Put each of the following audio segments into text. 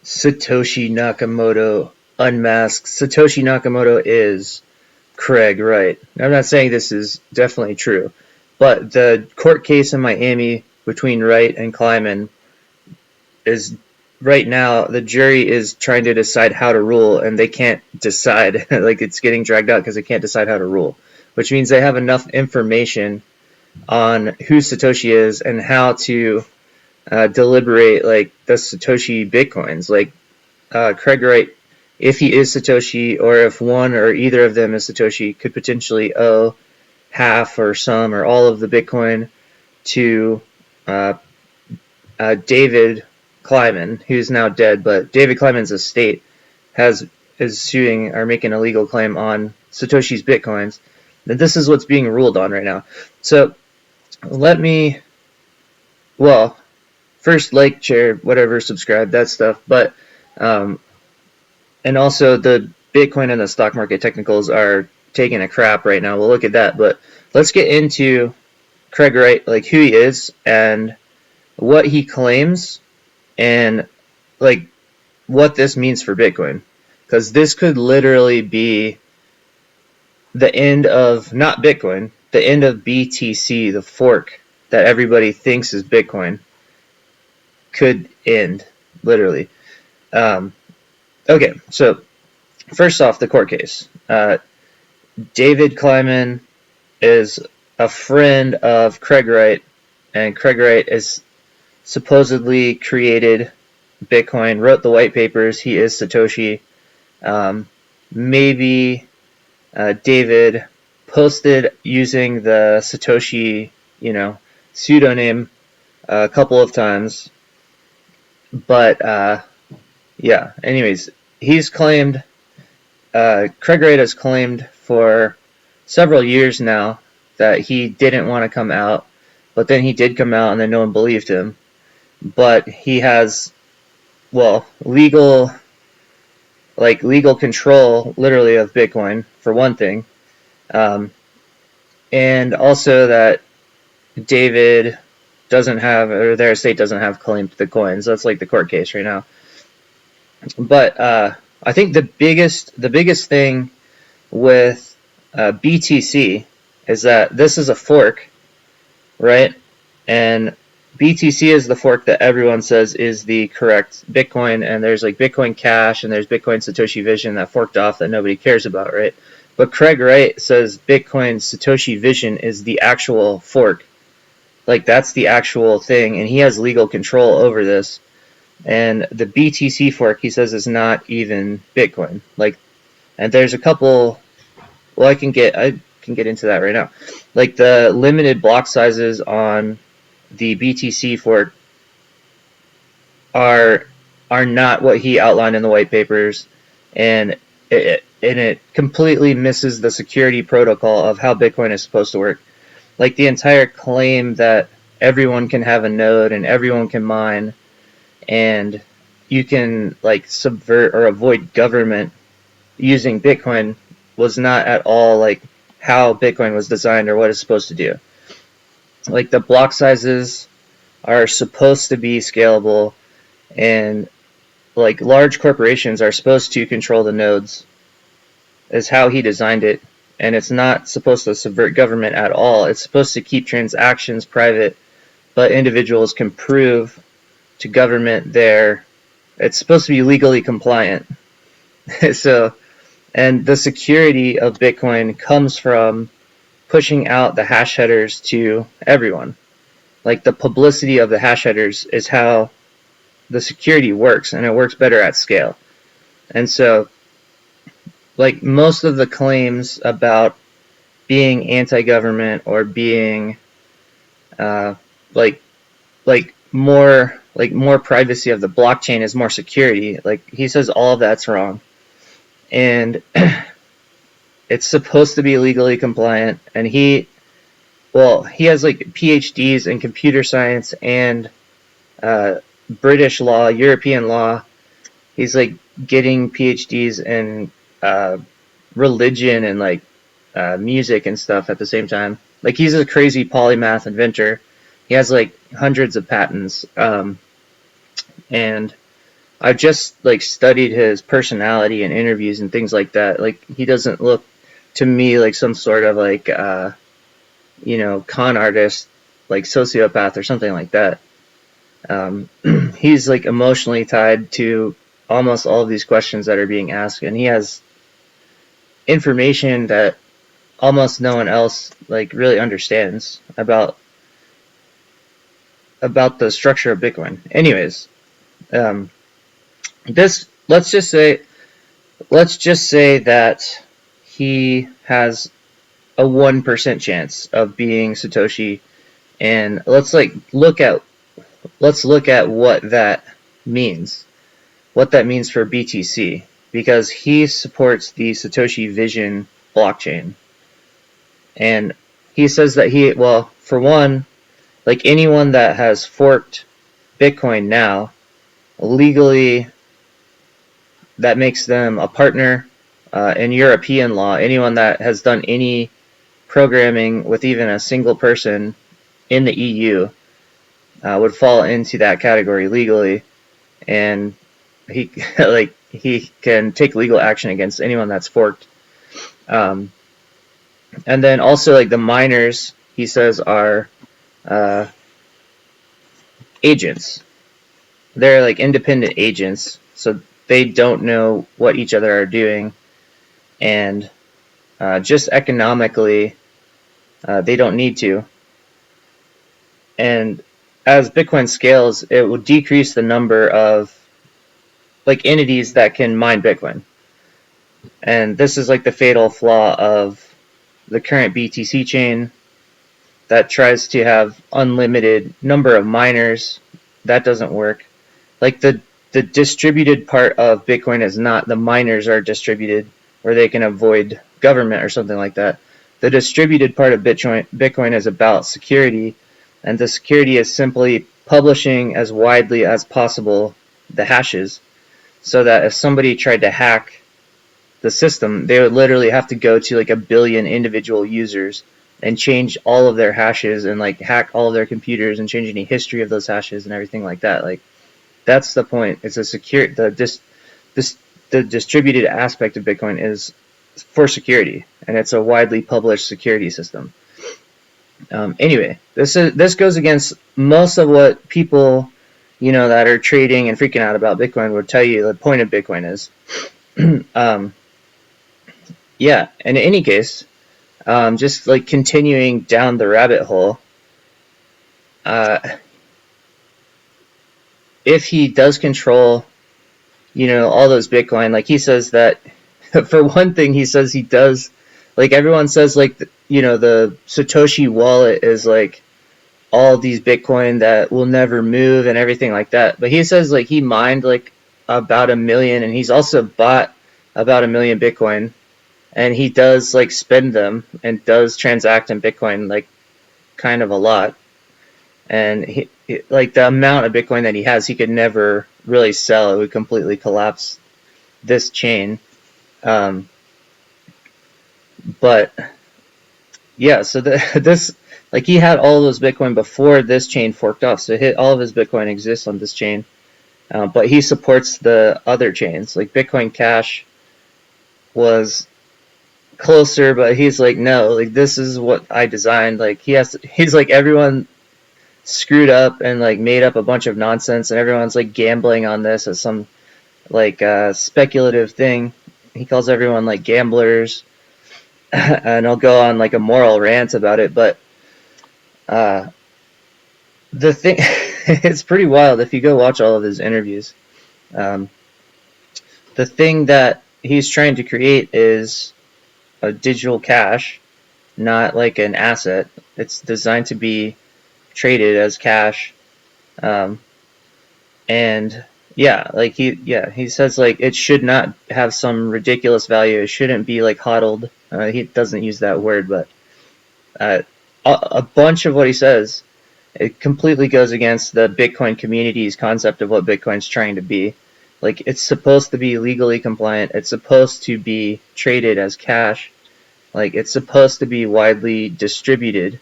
Satoshi Nakamoto unmasked. Satoshi Nakamoto is Craig Wright. I'm not saying this is definitely true, but the court case in Miami between Wright and Kleiman is right now the jury is trying to decide how to rule, and they can't decide. Like, it's getting dragged out because they can't decide how to rule, which means they have enough information on who Satoshi is and how to deliberate like the Satoshi bitcoins. Like Craig Wright, if he is Satoshi, or if one or either of them is Satoshi, could potentially owe half or some or all of the Bitcoin to David Klieman, who's now dead, but David Kleiman's estate is suing or making a legal claim on Satoshi's Bitcoins. And this is what's being ruled on right now. So let me, well, first like, share, whatever, subscribe, that stuff. But and also the Bitcoin and the stock market technicals are taking a crap right now. We'll look at that, but let's get into Craig Wright, like who he is and what he claims, and like what this means for Bitcoin, because this could literally be the end of not Bitcoin, the end of BTC, the fork that everybody thinks is Bitcoin, could end literally. Okay, so first off, the court case. David Klieman is a friend of Craig Wright, and Craig Wright is supposedly created Bitcoin, wrote the white papers. He is Satoshi. Maybe David posted using the Satoshi, pseudonym a couple of times. But yeah, anyways, he's claimed, Craig Wright has claimed for several years now that he didn't want to come out, but then he did come out and then no one believed him. But he has, well, legal control, literally, of Bitcoin, for one thing. And also that David doesn't have, or their estate doesn't have claim to the coins. That's like the court case right now. But I think the biggest thing with BTC is that this is a fork, right? And BTC is the fork that everyone says is the correct Bitcoin, and there's like Bitcoin Cash and there's Bitcoin Satoshi Vision that forked off that nobody cares about, right? But Craig Wright says Bitcoin Satoshi Vision is the actual fork. Like, that's the actual thing, and he has legal control over this. And the BTC fork, he says, is not even Bitcoin. Like, and there's a couple, well, I can get into that right now. Like, the limited block sizes on the BTC fork are not what he outlined in the white papers, and it completely misses the security protocol of how Bitcoin is supposed to work. Like, the entire claim that everyone can have a node and everyone can mine, and you can like subvert or avoid government using Bitcoin, was not at all like how Bitcoin was designed or what it's supposed to do. Like, the block sizes are supposed to be scalable, and like large corporations are supposed to control the nodes, is how he designed it. And it's not supposed to subvert government at all. It's supposed to keep transactions private, but individuals can prove to government it's supposed to be legally compliant. So, and the security of Bitcoin comes from pushing out the hash headers to everyone. Like, the publicity of the hash headers is how the security works, and it works better at scale. And so, like, most of the claims about being anti-government or being more privacy of the blockchain is more security, like, he says all of that's wrong. And it's supposed to be legally compliant, and he has like PhDs in computer science and British law, European law. He's like getting PhDs in religion and like music and stuff at the same time. Like, he's a crazy polymath inventor. He has like hundreds of patents, and I've just like studied his personality and interviews and things like that. Like he doesn't look to me like some sort of like con artist, like sociopath or something like that. He's like emotionally tied to almost all of these questions that are being asked, and he has information that almost no one else like really understands about the structure of Bitcoin. Anyways, this let's just say that he has a 1% chance of being Satoshi, and let's look at what that means. What that means for BTC, because he supports the Satoshi Vision blockchain. And he says that for one, like anyone that has forked Bitcoin now, legally, that makes them a partner in European law. Anyone that has done any programming with even a single person in the EU would fall into that category legally, and he he can take legal action against anyone that's forked. And then also like the miners, he says, are agents. They're like independent agents, so they don't know what each other are doing, and just economically, they don't need to. And as Bitcoin scales, it will decrease the number of like entities that can mine Bitcoin. And this is like the fatal flaw of the current BTC chain that tries to have unlimited number of miners. That doesn't work. Like the distributed part of Bitcoin is not the miners are distributed where they can avoid government or something like that. The distributed part of Bitcoin is about security, and the security is simply publishing as widely as possible the hashes, so that if somebody tried to hack the system, they would literally have to go to like a billion individual users and change all of their hashes and like hack all of their computers and change any history of those hashes and everything like that. Like that's the point. It's a secure the distributed aspect of Bitcoin is for security, and it's a widely published security system. Anyway, this goes against most of what people that are trading and freaking out about Bitcoin would tell you the point of Bitcoin is. Yeah, and in any case, just like continuing down the rabbit hole, if he does control, all those Bitcoin, like he says that, for one thing, he says he does, like everyone says, like, the Satoshi wallet is like all these Bitcoin that will never move and everything like that. But he says like he mined like about 1 million, and he's also bought about 1 million Bitcoin, and he does like spend them and does transact in Bitcoin like kind of a lot. And he like the amount of Bitcoin that he has, he could never really sell. It would completely collapse this chain. But yeah, so this like he had all those Bitcoin before this chain forked off. So all of his Bitcoin exists on this chain, but he supports the other chains. Like Bitcoin Cash was closer, but he's like, no, like this is what I designed. Like he's like, everyone screwed up and like made up a bunch of nonsense, and everyone's like gambling on this as some like speculative thing. He calls everyone like gamblers, and he'll go on like a moral rant about it. But the thing, it's pretty wild if you go watch all of his interviews. The thing that he's trying to create is a digital cash, not like an asset. It's designed to be traded as cash. And yeah, like he says like it should not have some ridiculous value. It shouldn't be like hodled. He doesn't use that word, but a bunch of what he says, it completely goes against the Bitcoin community's concept of what Bitcoin's trying to be. Like it's supposed to be legally compliant. It's supposed to be traded as cash. Like it's supposed to be widely distributed,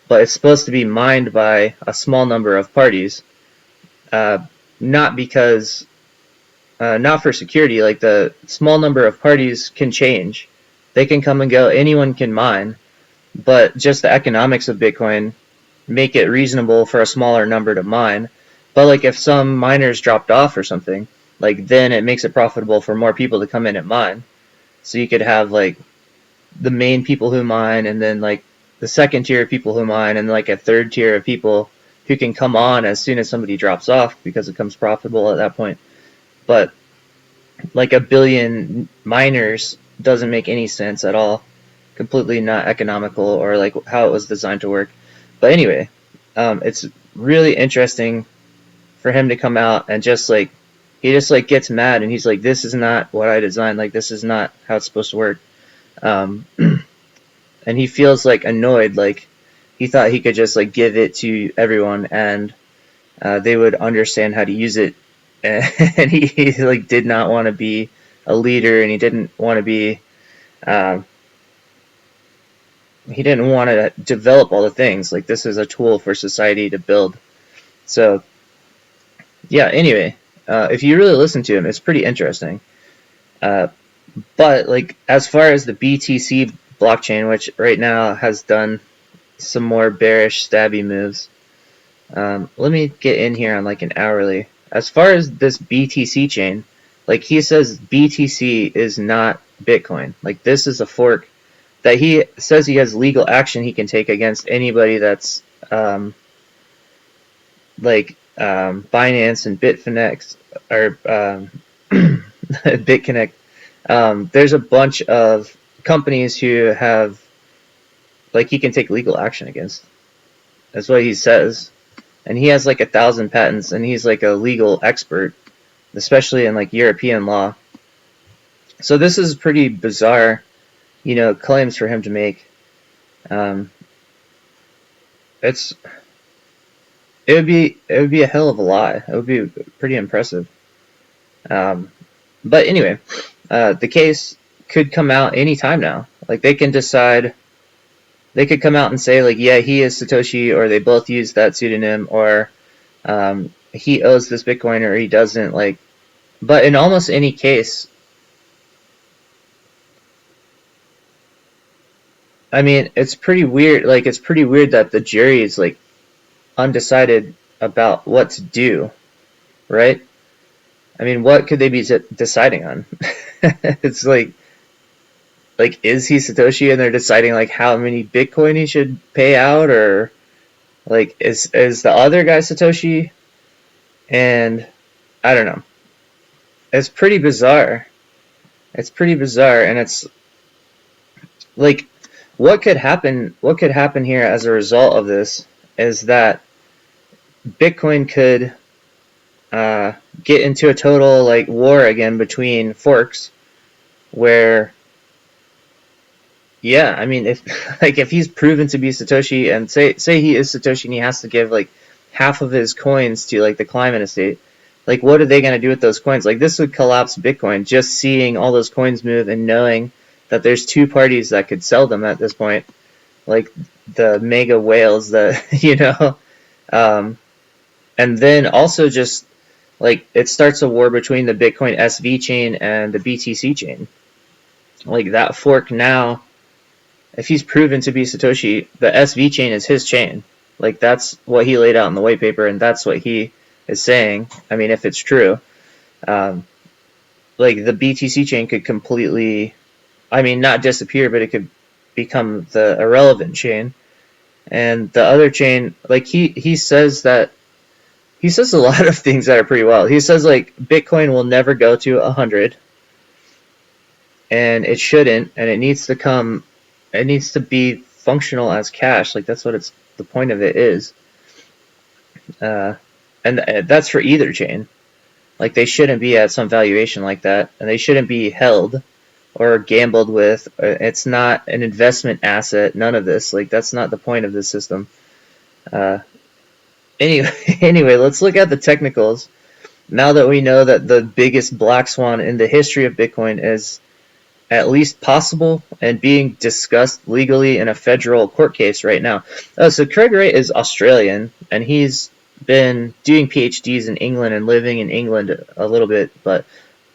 but it's supposed to be mined by a small number of parties. Not because not for security. Like the small number of parties can change, they can come and go, anyone can mine, but just the economics of Bitcoin make it reasonable for a smaller number to mine. But like if some miners dropped off or something, like then it makes it profitable for more people to come in and mine. So you could have like the main people who mine, and then like the second tier of people who mine, and like a third tier of people who can come on as soon as somebody drops off because it becomes profitable at that point. But like a billion miners doesn't make any sense at all. Completely not economical or like how it was designed to work. But anyway, it's really interesting for him to come out and just like he just like gets mad and he's like, this is not what I designed. Like this is not how it's supposed to work. And he feels like annoyed. Like he thought he could just like give it to everyone and they would understand how to use it. And he like did not want to be a leader, and he didn't want to be he didn't want to develop all the things. Like this is a tool for society to build. So yeah, anyway, if you really listen to him, it's pretty interesting. But like as far as the BTC blockchain, which right now has done some more bearish stabby moves, let me get in here on like an hourly. As far as this BTC chain, like he says BTC is not Bitcoin. Like this is a fork that he says he has legal action he can take against anybody that's Binance and Bitfinex or BitConnect. There's a bunch of companies who have like he can take legal action against. That's what he says. And he has like 1,000 patents, and he's like a legal expert, especially in like European law. So this is pretty bizarre, claims for him to make. It would be a hell of a lie. It would be pretty impressive. But anyway, the case could come out anytime now. Like they can decide. They could come out and say like, yeah, he is Satoshi, or they both use that pseudonym, or he owes this Bitcoin or he doesn't. Like, but in almost any case, I mean, it's pretty weird. Like, it's pretty weird that the jury is like undecided about what to do, right? I mean, what could they be deciding on? It's like, is he Satoshi, and they're deciding like how many Bitcoin he should pay out, or like is the other guy Satoshi? And I don't know. It's pretty bizarre. It's pretty bizarre, and it's like what could happen here as a result of this is that Bitcoin could get into a total like war again between forks, where yeah, I mean, if he's proven to be Satoshi, and say he is Satoshi and he has to give like half of his coins to like the Kleiman estate, like what are they going to do with those coins? Like this would collapse Bitcoin, just seeing all those coins move and knowing that there's two parties that could sell them at this point, like the mega whales that and then also just like it starts a war between the Bitcoin SV chain and the BTC chain. Like that fork now, if he's proven to be Satoshi, the SV chain is his chain. Like that's what he laid out in the white paper, and that's what he is saying. I mean, if it's true, like the BTC chain could completely, I mean, not disappear, but it could become the irrelevant chain. And the other chain, like he says a lot of things that are pretty wild. He says like Bitcoin will never go to 100, and it shouldn't, and it needs to be functional as cash. Like that's what the point of it is. And that's for either chain. Like they shouldn't be at some valuation like that, and they shouldn't be held or gambled with. It's not an investment asset. None of this. Like that's not the point of this system. Anyway, let's look at the technicals. Now that we know that the biggest black swan in the history of Bitcoin is at least possible and being discussed legally in a federal court case right now. So Craig Wright is Australian, and he's been doing PhDs in England and living in England a little bit, but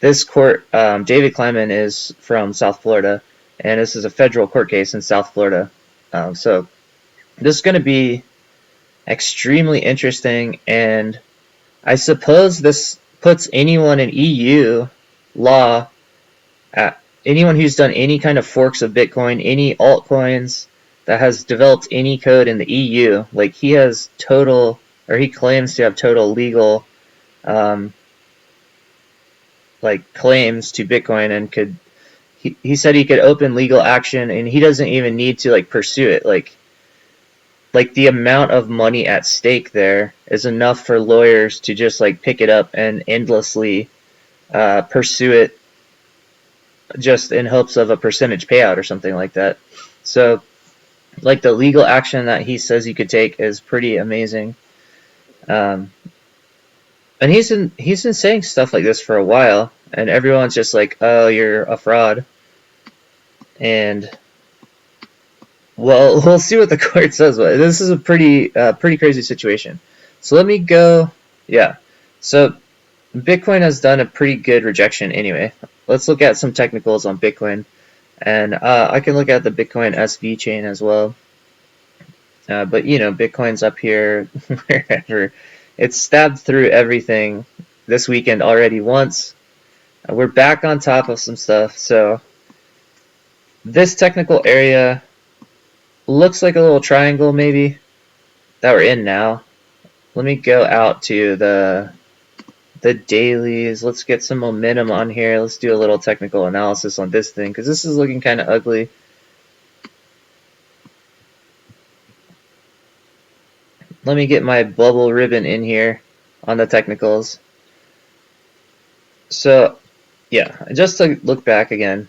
this court, David Klieman is from South Florida, and this is a federal court case in South Florida. So this is going to be extremely interesting, and I suppose this puts anyone in EU law, anyone who's done any kind of forks of Bitcoin, any altcoins that has developed any code in the EU, like he has total, or he claims to have total legal like claims to Bitcoin, and could he said he could open legal action, and he doesn't even need to like pursue it. Like the amount of money at stake there is enough for lawyers to just like pick it up and endlessly pursue it, just in hopes of a percentage payout or something like that. So like the legal action that he says he could take is pretty amazing. And he's been saying stuff like this for a while, and everyone's just like, "Oh, you're a fraud." And well, we'll see what the court says. But this is a pretty crazy situation. So let me go. Yeah. So Bitcoin has done a pretty good rejection anyway. Let's look at some technicals on Bitcoin, and I can look at the Bitcoin SV chain as well. But you know, Bitcoin's up here wherever. It's stabbed through everything this weekend already once. We're back on top of some stuff. So this technical area looks like a little triangle maybe that we're in now. Let me go out to the dailies. Let's get some momentum on here. Let's do a little technical analysis on this thing, because this is looking kind of ugly. Let me get my bubble ribbon in here on the technicals. So yeah, just to look back again,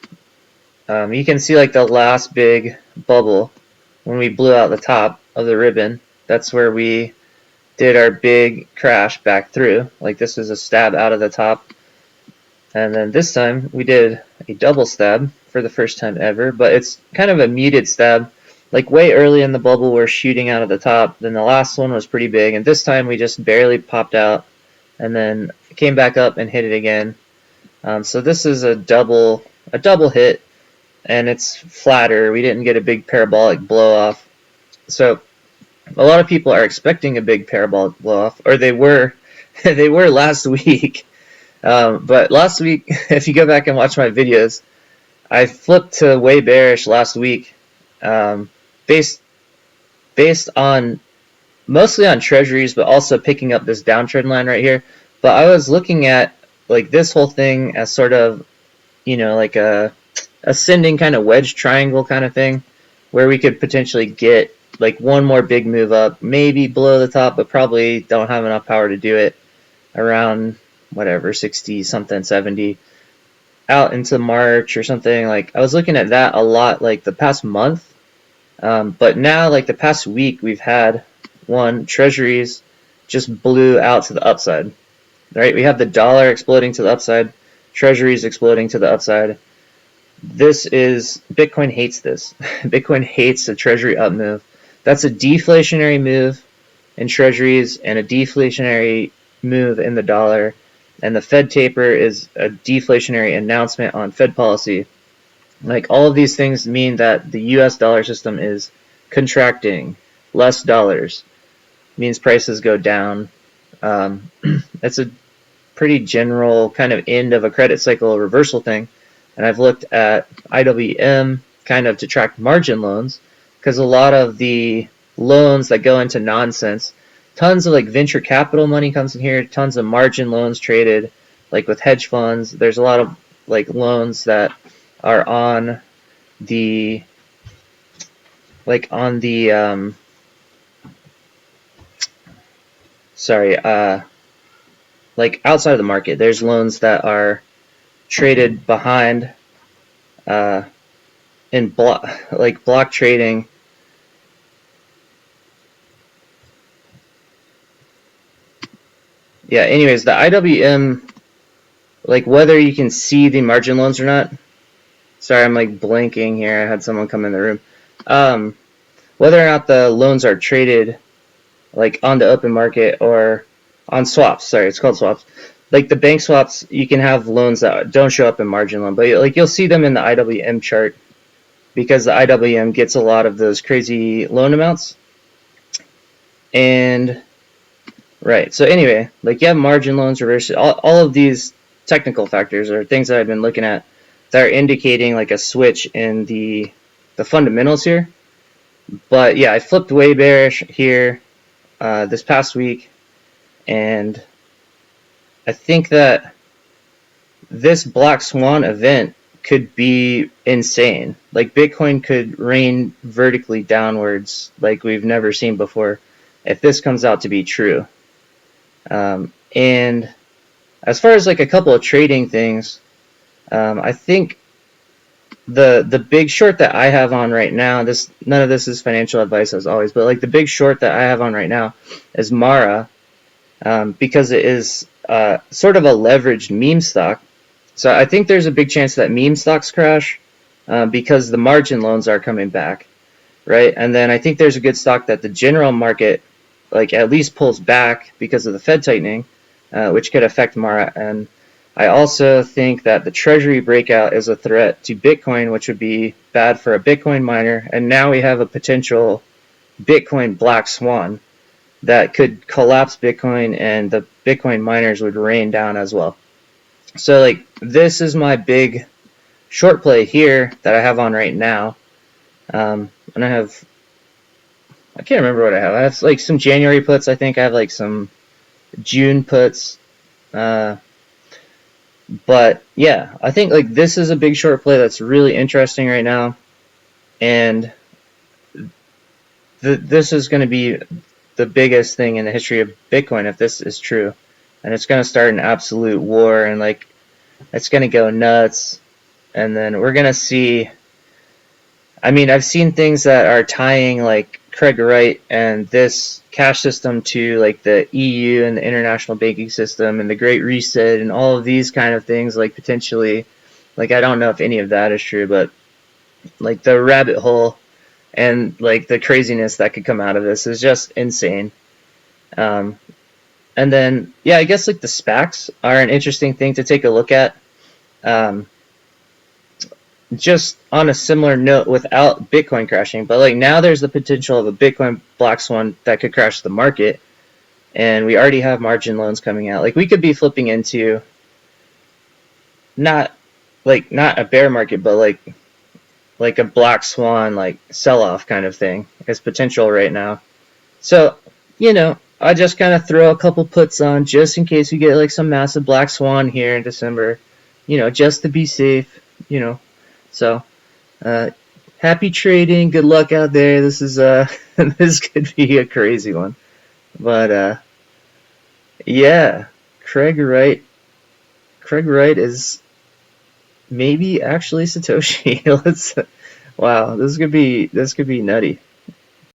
you can see like the last big bubble when we blew out the top of the ribbon. That's where we did our big crash back through. Like this is a stab out of the top, and then this time we did a double stab for the first time ever, but it's kind of a muted stab. Like way early in the bubble we're shooting out of the top, then the last one was pretty big, and this time we just barely popped out and then came back up and hit it again. So this is a double hit, and it's flatter. We didn't get a big parabolic blow off. So a lot of people are expecting a big parabolic blow off, or they were they were last week. But last week, if you go back and watch my videos, I flipped to way bearish last week, based on mostly on treasuries, but also picking up this downtrend line right here. But I was looking at like this whole thing as sort of, you know, like a ascending kind of wedge triangle kind of thing, where we could potentially get like one more big move up, maybe below the top, but probably don't have enough power to do it, around whatever 60 something, 70 out into March or something. Like I was looking at that a lot like the past month, but now like the past week we've had one, treasuries just blew out to the upside, right? We have the dollar exploding to the upside, treasuries exploding to the upside. This is, Bitcoin hates this. Bitcoin hates a treasury up move. That's a deflationary move in treasuries and a deflationary move in the dollar. And the Fed taper is a deflationary announcement on Fed policy. Like all of these things mean that the US dollar system is contracting. Less dollars means prices go down. It's a pretty general kind of end of a credit cycle reversal thing. And I've looked at IWM kind of to track margin loans, because a lot of the loans that go into nonsense, tons of like venture capital money comes in here, tons of margin loans traded like with hedge funds. There's a lot of like loans that are on the like outside of the market. There's loans that are traded behind in block trading. Yeah, anyways, the IWM, like whether you can see the margin loans or not. Sorry, I'm like blanking here. I had someone come in the room. Whether or not the loans are traded like on the open market or on swaps. Sorry, it's called swaps. like the bank swaps, you can have loans that don't show up in margin loan, but like you'll see them in the IWM chart because the IWM gets a lot of those crazy loan amounts. And right, so anyway, like you have margin loans, reverse, all of these technical factors are things that I've been looking at that are indicating like a switch in the fundamentals here. But yeah, I flipped way bearish here this past week, and I think that this black swan event could be insane. Like Bitcoin could rain vertically downwards like we've never seen before if this comes out to be true. And as far as like a couple of trading things, I think the big short that I have on right now, none of this is financial advice as always, but like the big short that I have on right now is Mara, because it is sort of a leveraged meme stock. So I think there's a big chance that meme stocks crash because the margin loans are coming back, right? And then I think there's a good stock that the general market like at least pulls back because of the Fed tightening, which could affect Mara. And I also think that the Treasury breakout is a threat to Bitcoin, which would be bad for a Bitcoin miner. And now we have a potential Bitcoin black swan that could collapse Bitcoin, and the Bitcoin miners would rain down as well. So like this is my big short play here that I have on right now. And I can't remember what I have. I have like some January puts. I think I have like some June puts. But yeah, I think like this is a big short play that's really interesting right now. And this is going to be the biggest thing in the history of Bitcoin if this is true. And it's going to start an absolute war, and like it's going to go nuts. And then we're going to see, I mean, I've seen things that are tying like Craig Wright and this cash system to like the EU and the international banking system and the Great Reset and all of these kind of things, like potentially, like I don't know if any of that is true, but like the rabbit hole and like the craziness that could come out of this is just insane. And then, yeah, I guess like the SPACs are an interesting thing to take a look at. Just on a similar note without Bitcoin crashing, but like now there's the potential of a Bitcoin black swan that could crash the market, and we already have margin loans coming out. Like we could be flipping into not a bear market, but like a black swan like sell-off kind of thing is potential right now. So, I just kind of throw a couple puts on just in case we get like some massive black swan here in December, just to be safe, So, happy trading. Good luck out there. This is this could be a crazy one, but yeah, Craig Wright is maybe actually Satoshi. Wow, this could be nutty.